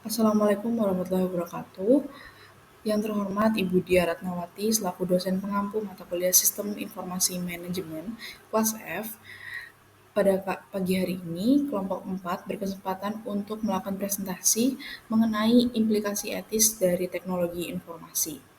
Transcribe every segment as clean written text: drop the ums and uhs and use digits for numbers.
Assalamualaikum warahmatullahi wabarakatuh. Yang terhormat Ibu Dia Ratnawati selaku dosen pengampu mata kuliah Sistem Informasi Manajemen kelas F. Pada pagi hari ini, kelompok 4 berkesempatan untuk melakukan presentasi mengenai implikasi etis dari teknologi informasi.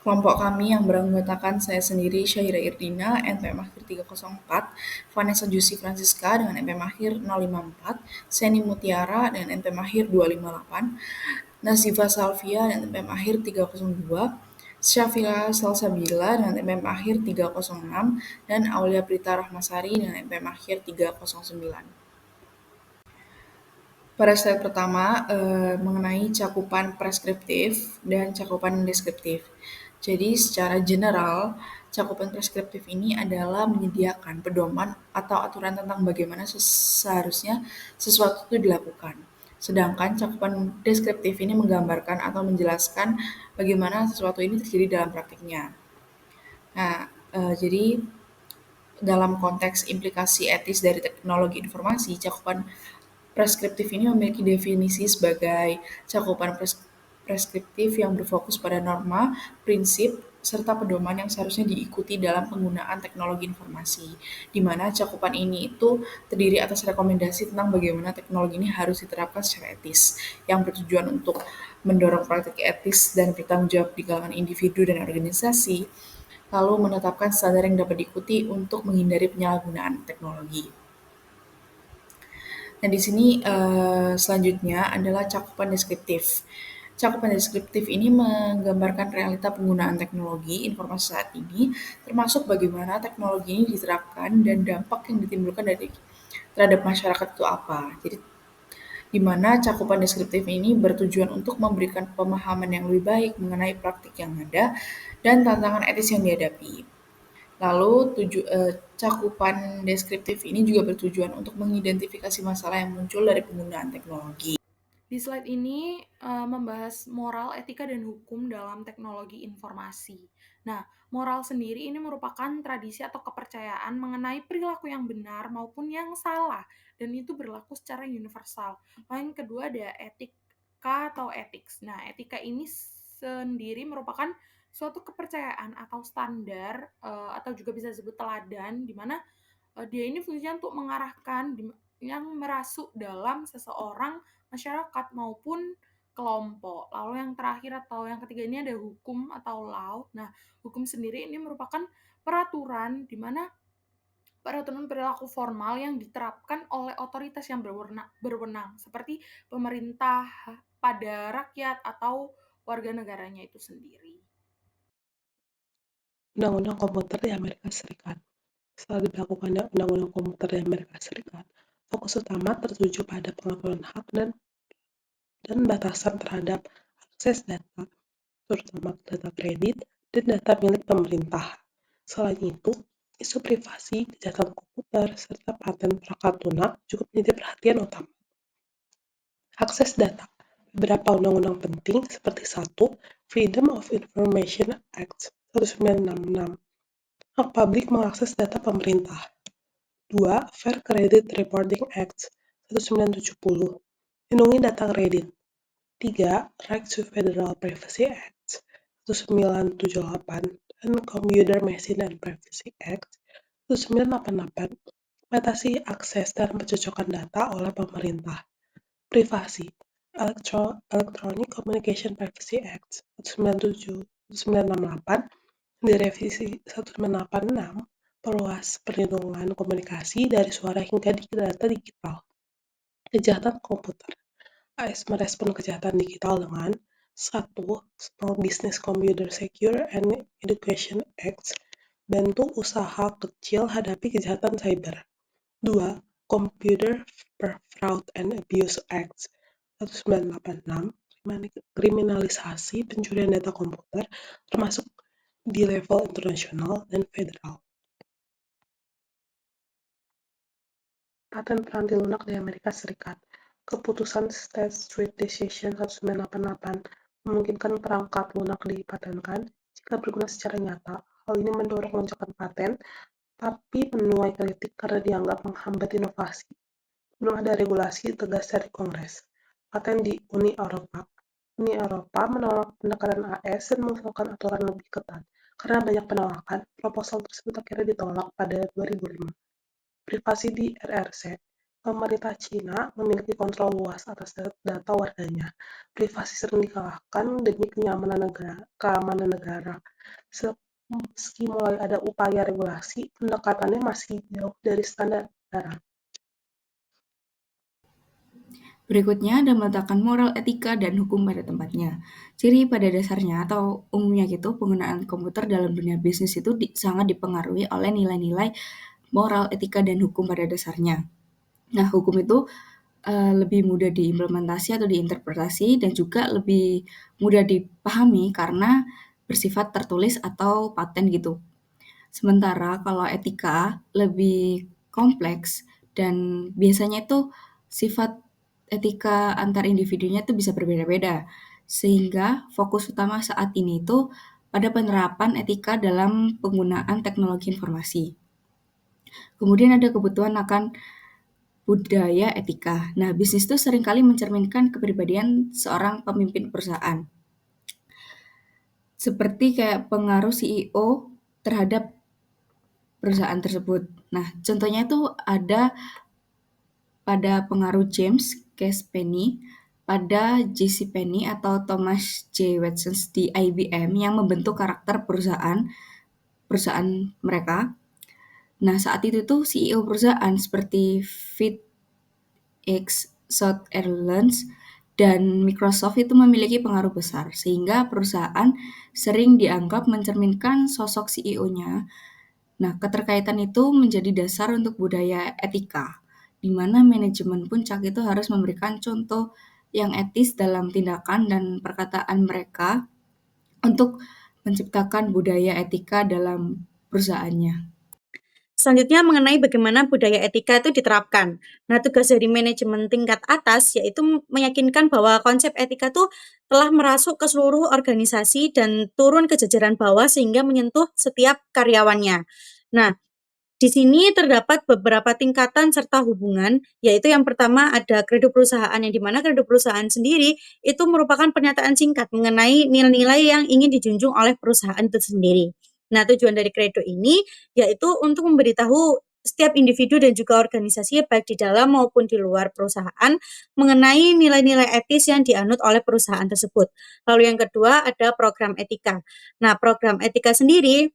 Kelompok kami yang beranggotakan saya sendiri, Syahira Irdina, NPM akhir 304, Vanessa Jusi Francisca dengan NPM akhir 054, Seni Mutiara dengan NPM akhir 258, Nazifa Salvia dengan NPM akhir 302, Syafila Salsabila dengan NPM akhir 306, dan Aulia Prita Rahmasari dengan NPM akhir 309. Pada slide pertama mengenai cakupan preskriptif dan cakupan deskriptif. Jadi secara general, cakupan preskriptif ini adalah menyediakan pedoman atau aturan tentang bagaimana seharusnya sesuatu itu dilakukan. Sedangkan cakupan deskriptif ini menggambarkan atau menjelaskan bagaimana sesuatu ini terjadi dalam praktiknya. Nah, jadi dalam konteks implikasi etis dari teknologi informasi, cakupan preskriptif ini memiliki definisi sebagai cakupan preskriptif yang berfokus pada norma, prinsip, serta pedoman yang seharusnya diikuti dalam penggunaan teknologi informasi, di mana cakupan ini itu terdiri atas rekomendasi tentang bagaimana teknologi ini harus diterapkan secara etis, yang bertujuan untuk mendorong praktik etis dan bertanggung jawab di kalangan individu dan organisasi, lalu menetapkan standar yang dapat diikuti untuk menghindari penyalahgunaan teknologi. Nah, di sini selanjutnya adalah cakupan deskriptif. Cakupan deskriptif ini menggambarkan realita penggunaan teknologi informasi saat ini, termasuk bagaimana teknologi ini diterapkan dan dampak yang ditimbulkan terhadap masyarakat itu apa. Jadi, di mana cakupan deskriptif ini bertujuan untuk memberikan pemahaman yang lebih baik mengenai praktik yang ada dan tantangan etis yang dihadapi. Lalu cakupan deskriptif ini juga bertujuan untuk mengidentifikasi masalah yang muncul dari penggunaan teknologi. Di slide ini membahas moral, etika, dan hukum dalam teknologi informasi. Nah, moral sendiri ini merupakan tradisi atau kepercayaan mengenai perilaku yang benar maupun yang salah, dan itu berlaku secara universal. Lalu yang kedua ada etika atau ethics. Nah, etika ini sendiri merupakan suatu kepercayaan atau standar atau juga bisa disebut teladan, di mana dia ini fungsinya untuk mengarahkan yang merasuk dalam seseorang, masyarakat maupun kelompok. Lalu yang terakhir atau yang ketiga ini ada hukum atau law. Nah, hukum sendiri ini merupakan peraturan di mana peraturan perilaku formal yang diterapkan oleh otoritas yang berwenang seperti pemerintah pada rakyat atau warga negaranya itu sendiri. Undang-undang komputer di Amerika Serikat. Setelah diberlakukannya Undang-undang komputer di Amerika Serikat, fokus utama tertuju pada pengaturan hak dan batasan terhadap akses data, terutama data kredit dan data milik pemerintah. Selain itu, isu privasi, kejahatan komputer, serta paten perangkat lunak juga menjadi perhatian utama. Akses data. Beberapa undang-undang penting seperti 1. Freedom of Information Act 1966. Hak publik mengakses data pemerintah. 2. Fair Credit Reporting Act 1970. Lindungi data kredit. 3. Right to Federal Privacy Act 1978 dan Computer Machine and Privacy Act 1988. Batasi akses dan pencocokan data oleh pemerintah. Privasi. Electronic Communication Privacy Act 1968 direvisi 1986 perluas perlindungan komunikasi dari suara hingga data digital. Kejahatan komputer. AS merespon kejahatan digital dengan 1. Small Business Computer Secure and Education Act bantu usaha kecil hadapi kejahatan cyber. 2. Computer Fraud and Abuse Act 1986 kriminalisasi pencurian data komputer termasuk di level internasional dan federal. Paten peranti lunak di Amerika Serikat. Keputusan State Street Decision 1988 memungkinkan perangkat lunak dipatenkan jika berguna secara nyata. Hal ini mendorong lonjakan paten, tapi menuai kritik karena dianggap menghambat inovasi. Belum ada regulasi tegas dari Kongres. paten di Uni Eropa. Uni Eropa menolak pendekatan AS dan mengusulkan aturan lebih ketat. Karena banyak penolakan, proposal tersebut akhirnya ditolak pada 2005. Privasi di RRC. Pemerintah Cina memiliki kontrol luas atas data warganya. Privasi sering dikalahkan demi keamanan negara. Meski mulai ada upaya regulasi, pendekatannya masih jauh dari standar negara. Berikutnya ada meletakkan moral, etika, dan hukum pada tempatnya. Jadi pada dasarnya atau umumnya gitu, penggunaan komputer dalam dunia bisnis itu sangat dipengaruhi oleh nilai-nilai moral, etika, dan hukum pada dasarnya. Nah, hukum itu lebih mudah diimplementasi atau diinterpretasi dan juga lebih mudah dipahami karena bersifat tertulis atau paten gitu. Sementara kalau etika lebih kompleks dan biasanya itu sifat etika antar individunya itu bisa berbeda-beda. Sehingga fokus utama saat ini itu pada penerapan etika dalam penggunaan teknologi informasi. Kemudian ada kebutuhan akan budaya etika. Nah, bisnis itu seringkali mencerminkan kepribadian seorang pemimpin perusahaan. Seperti kayak pengaruh CEO terhadap perusahaan tersebut. Nah, contohnya itu ada pada pengaruh James Case Penny pada JC Penny atau Thomas J. Watson di IBM yang membentuk karakter perusahaan mereka. Nah, saat itu tuh CEO perusahaan seperti FedEx, South Airlines, dan Microsoft itu memiliki pengaruh besar, sehingga perusahaan sering dianggap mencerminkan sosok CEO-nya. Nah, keterkaitan itu menjadi dasar untuk budaya etika, di mana manajemen puncak itu harus memberikan contoh yang etis dalam tindakan dan perkataan mereka untuk menciptakan budaya etika dalam perusahaannya. Selanjutnya mengenai bagaimana budaya etika itu diterapkan. Nah, tugas dari manajemen tingkat atas yaitu meyakinkan bahwa konsep etika itu telah merasuk ke seluruh organisasi dan turun ke jajaran bawah sehingga menyentuh setiap karyawannya. Nah, di sini terdapat beberapa tingkatan serta hubungan, yaitu yang pertama ada kredo perusahaan, yang dimana kredo perusahaan sendiri itu merupakan pernyataan singkat mengenai nilai-nilai yang ingin dijunjung oleh perusahaan itu sendiri. Nah, tujuan dari kredo ini yaitu untuk memberitahu setiap individu dan juga organisasi baik di dalam maupun di luar perusahaan mengenai nilai-nilai etis yang dianut oleh perusahaan tersebut. Lalu yang kedua ada program etika. Nah, program etika sendiri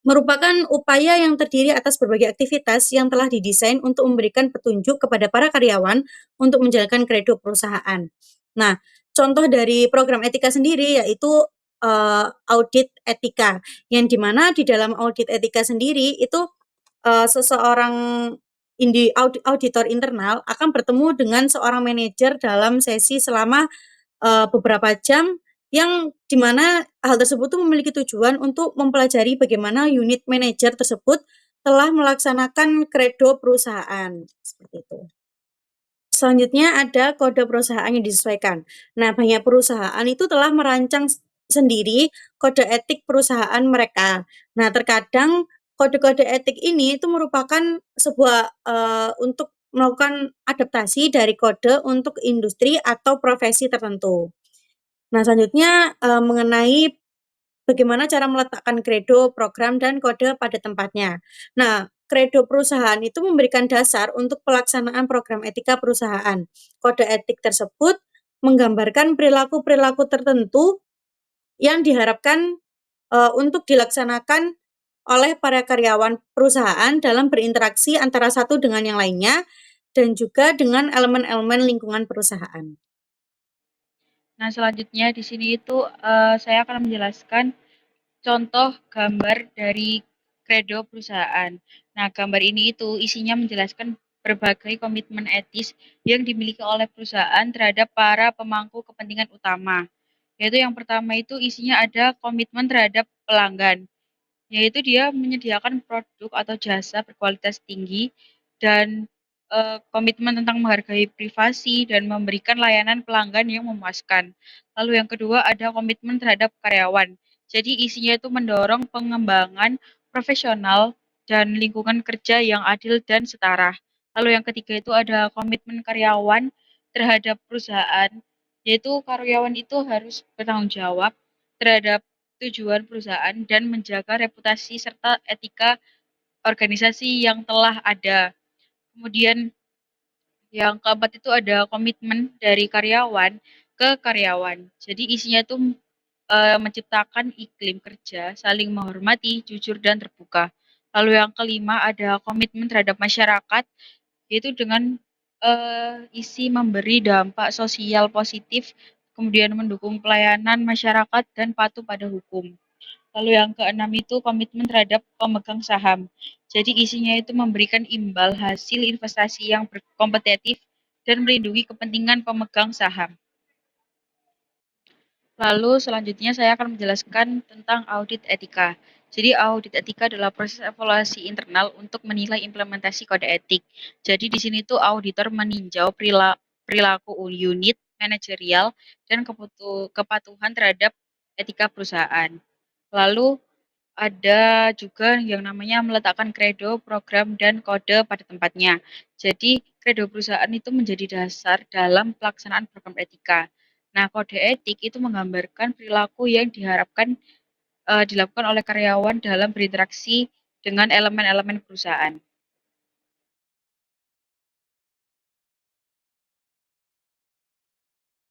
merupakan upaya yang terdiri atas berbagai aktivitas yang telah didesain untuk memberikan petunjuk kepada para karyawan untuk menjalankan kredo perusahaan. Nah, contoh dari program etika sendiri yaitu audit etika, yang dimana di dalam audit etika sendiri itu seseorang auditor internal akan bertemu dengan seorang manajer dalam sesi selama beberapa jam yang dimana hal tersebut tuh memiliki tujuan untuk mempelajari bagaimana unit manajer tersebut telah melaksanakan kredo perusahaan, seperti itu. Selanjutnya ada kode perusahaan yang disesuaikan. Nah, banyak perusahaan itu telah merancang sendiri kode etik perusahaan mereka. Nah, terkadang kode-kode etik ini itu merupakan sebuah untuk melakukan adaptasi dari kode untuk industri atau profesi tertentu. Nah, selanjutnya mengenai bagaimana cara meletakkan kredo, program, dan kode pada tempatnya. Nah, kredo perusahaan itu memberikan dasar untuk pelaksanaan program etika perusahaan. Kode etik tersebut menggambarkan perilaku-perilaku tertentu yang diharapkan untuk dilaksanakan oleh para karyawan perusahaan dalam berinteraksi antara satu dengan yang lainnya dan juga dengan elemen-elemen lingkungan perusahaan. Nah, selanjutnya di sini itu saya akan menjelaskan contoh gambar dari kredo perusahaan. Nah, gambar ini itu isinya menjelaskan berbagai komitmen etis yang dimiliki oleh perusahaan terhadap para pemangku kepentingan utama. Yaitu yang pertama itu isinya ada komitmen terhadap pelanggan, yaitu dia menyediakan produk atau jasa berkualitas tinggi dan komitmen tentang menghargai privasi dan memberikan layanan pelanggan yang memuaskan. Lalu yang kedua ada komitmen terhadap karyawan. Jadi isinya itu mendorong pengembangan profesional dan lingkungan kerja yang adil dan setara. Lalu yang ketiga itu ada komitmen karyawan terhadap perusahaan, yaitu karyawan itu harus bertanggung jawab terhadap tujuan perusahaan dan menjaga reputasi serta etika organisasi yang telah ada. Kemudian yang keempat itu ada komitmen dari karyawan ke karyawan. Jadi isinya itu menciptakan iklim kerja saling menghormati, jujur dan terbuka. Lalu yang kelima ada komitmen terhadap masyarakat, yaitu dengan isi memberi dampak sosial positif, kemudian mendukung pelayanan masyarakat dan patuh pada hukum. Lalu yang keenam itu komitmen terhadap pemegang saham. Jadi isinya itu memberikan imbal hasil investasi yang berkompetitif dan melindungi kepentingan pemegang saham. Lalu selanjutnya saya akan menjelaskan tentang audit etika. Jadi audit etika adalah proses evaluasi internal untuk menilai implementasi kode etik. Jadi di sini tuh auditor meninjau perilaku unit, manajerial, dan kepatuhan terhadap etika perusahaan. Lalu ada juga yang namanya meletakkan kredo, program, dan kode pada tempatnya. Jadi, kredo perusahaan itu menjadi dasar dalam pelaksanaan program etika. Nah, kode etik itu menggambarkan perilaku yang diharapkan dilakukan oleh karyawan dalam berinteraksi dengan elemen-elemen perusahaan.